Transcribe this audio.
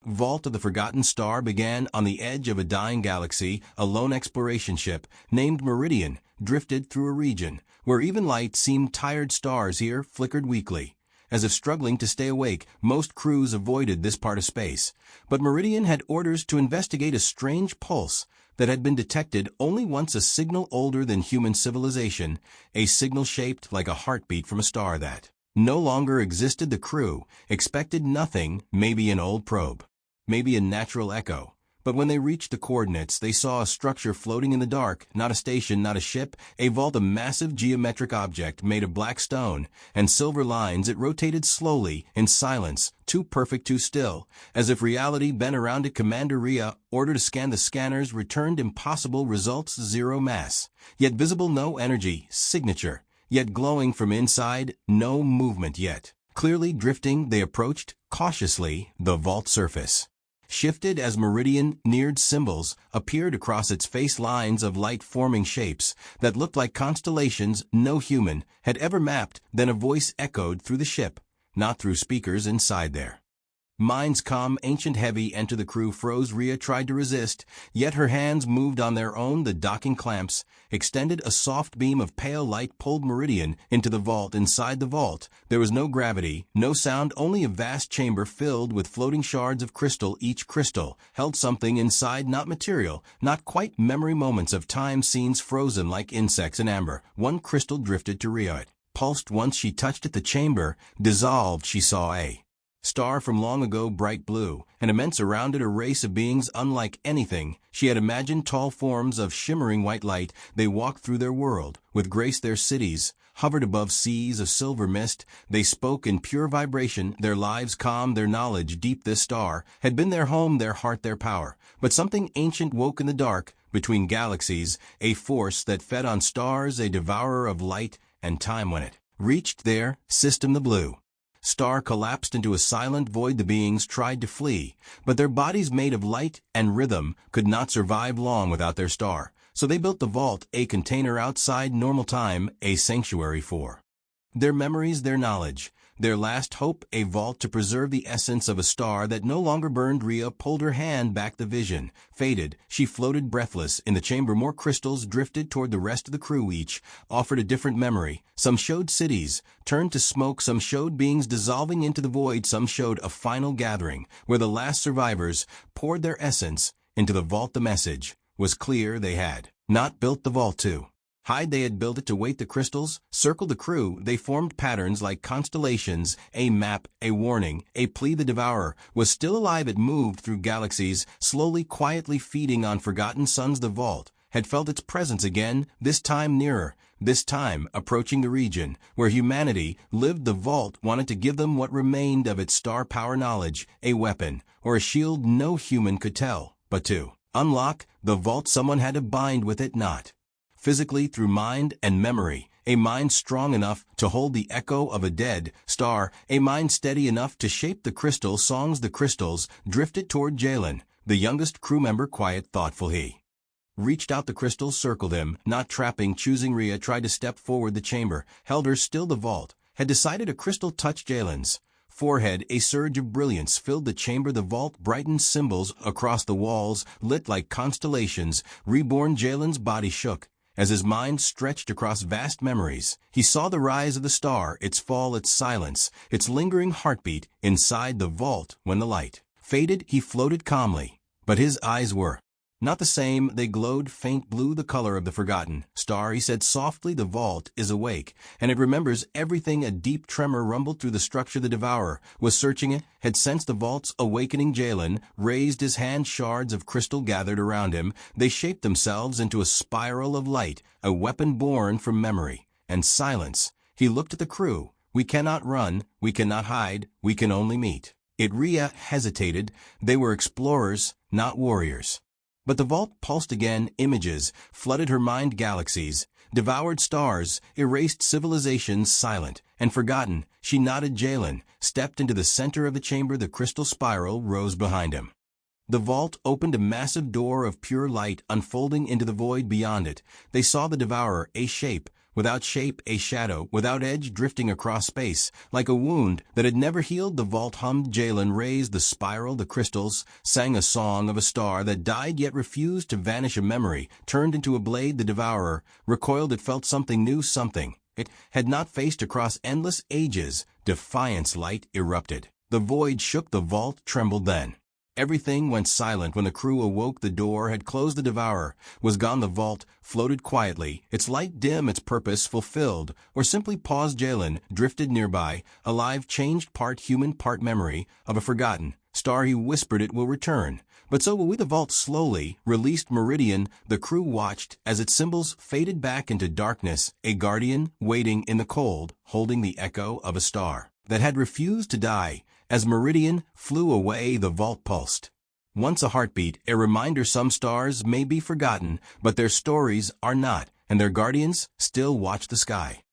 Vault of the Forgotten Star began on the edge of a dying galaxy. A lone exploration ship, named Meridian, drifted through a region where even light seemed tired. Stars here flickered weakly. As if struggling to stay awake, most crews avoided this part of space. But Meridian had orders to investigate a strange pulse that had been detected only once, a signal older than human civilization, a signal shaped like a heartbeat from a star that no longer existed. The crew expected nothing, maybe an old probe, maybe a natural echo. But when they reached the coordinates, they saw a structure floating in the dark, not a station, not a ship, a vault, a massive geometric object made of black stone and silver lines. It rotated slowly, in silence, too perfect, too still, as if reality bent around it. Commander Rhea, order to scan. The scanners returned impossible results. Zero mass, yet visible, no energy, signature, yet glowing from inside, no movement yet. Clearly drifting, they approached, cautiously. The vault surface shifted as Meridian neared. Symbols appeared across its face, lines of light forming shapes that looked like constellations no human had ever mapped. Then a voice echoed through the ship, not through speakers inside there. Minds calm, ancient, heavy. Enter. The crew froze. Rhea tried to resist, yet her hands moved on their own. The docking clamps extended. A soft beam of pale light pulled Meridian into the vault. Inside the vault, there was no gravity, no sound, only a vast chamber filled with floating shards of crystal. Each crystal held something inside, not material, not quite memory, moments of time, scenes frozen like insects in amber. One crystal drifted to Rhea. It pulsed once she touched it. The chamber dissolved. She saw a star from long ago, bright blue, and immense around it, a race of beings unlike anything she had imagined. Tall forms of shimmering white light, they walked through their world with grace. Their cities hovered above seas of silver mist. They spoke in pure vibration, their lives calm, their knowledge deep. This star had been their home, their heart, their power. But something ancient woke in the dark between galaxies, a force that fed on stars, a devourer of light and time. When it reached their system, the blue star collapsed into a silent void. The beings tried to flee, but their bodies made of light and rhythm could not survive long without their star. So they built the vault, a container outside normal time, a sanctuary for their memories, their knowledge, their last hope, a vault to preserve the essence of a star that no longer burned. Rhea pulled her hand back. The vision faded. She floated breathless in the chamber. More crystals drifted toward the rest of the crew. Each offered a different memory. Some showed cities turned to smoke, some showed beings dissolving into the void, some showed a final gathering where the last survivors poured their essence into the vault. The message was clear. They had not built the vault to hide, they had built it to wait. The crystals circled the crew. They formed patterns like constellations, a map, a warning, a plea. The devourer was still alive. It moved through galaxies, slowly, quietly, feeding on forgotten suns. The vault had felt its presence again, this time nearer, this time approaching the region where humanity lived. The vault wanted to give them what remained of its star power, knowledge, a weapon, or a shield no human could tell. But to unlock the vault, someone had to bind with it, not physically, through mind and memory, a mind strong enough to hold the echo of a dead star, a mind steady enough to shape the crystal songs. The crystals drifted toward Jalen, the youngest crew member, quiet, thoughtful. He reached out. The crystals circled him, not trapping, choosing. Rhea tried to step forward. The chamber held her still. The vault had decided. A crystal touched Jalen's forehead. A surge of brilliance filled the chamber. The vault brightened. Symbols across the walls lit like constellations. Reborn. Jalen's body shook as his mind stretched across vast memories. He saw the rise of the star, its fall, its silence, its lingering heartbeat inside the vault. When the light faded, he floated calmly, but his eyes were not the same. They glowed faint blue, the color of the forgotten star. He said softly, the vault is awake, and it remembers everything. A deep tremor rumbled through the structure. The devourer was searching it, had sensed the vault's awakening. Jalen raised his hand. Shards of crystal gathered around him. They shaped themselves into a spiral of light, a weapon born from memory and silence. He looked at the crew. We cannot run, we cannot hide, we can only meet. Rhea hesitated. They were explorers, not warriors. But the vault pulsed again. Images flooded her mind. Galaxies, devoured stars, erased civilizations, silent and forgotten. She nodded. Jalen stepped into the center of the chamber. The crystal spiral rose behind him. The vault opened, a massive door of pure light unfolding into the void beyond it. They saw the devourer, a shape without shape, a shadow, without edge, drifting across space. Like a wound that had never healed, the vault hummed. Jalen raised the spiral, the crystals, sang a song of a star that died yet refused to vanish. A memory turned into a blade. The devourer recoiled. It felt something new, something it had not faced across endless ages. Defiance light erupted. The void shook, the vault trembled. Then everything went silent. When the crew awoke, the door had closed. The devourer was gone. The vault floated quietly, its light dim, its purpose fulfilled, or simply paused. Jalen drifted nearby, alive, changed, part human, part memory of a forgotten star. He whispered, "It will return. But so will we." The vault slowly released Meridian. The crew watched as its symbols faded back into darkness, a guardian waiting in the cold, holding the echo of a star that had refused to die. As Meridian flew away, the vault pulsed. Once a heartbeat, a reminder: some stars may be forgotten, but their stories are not, and their guardians still watch the sky.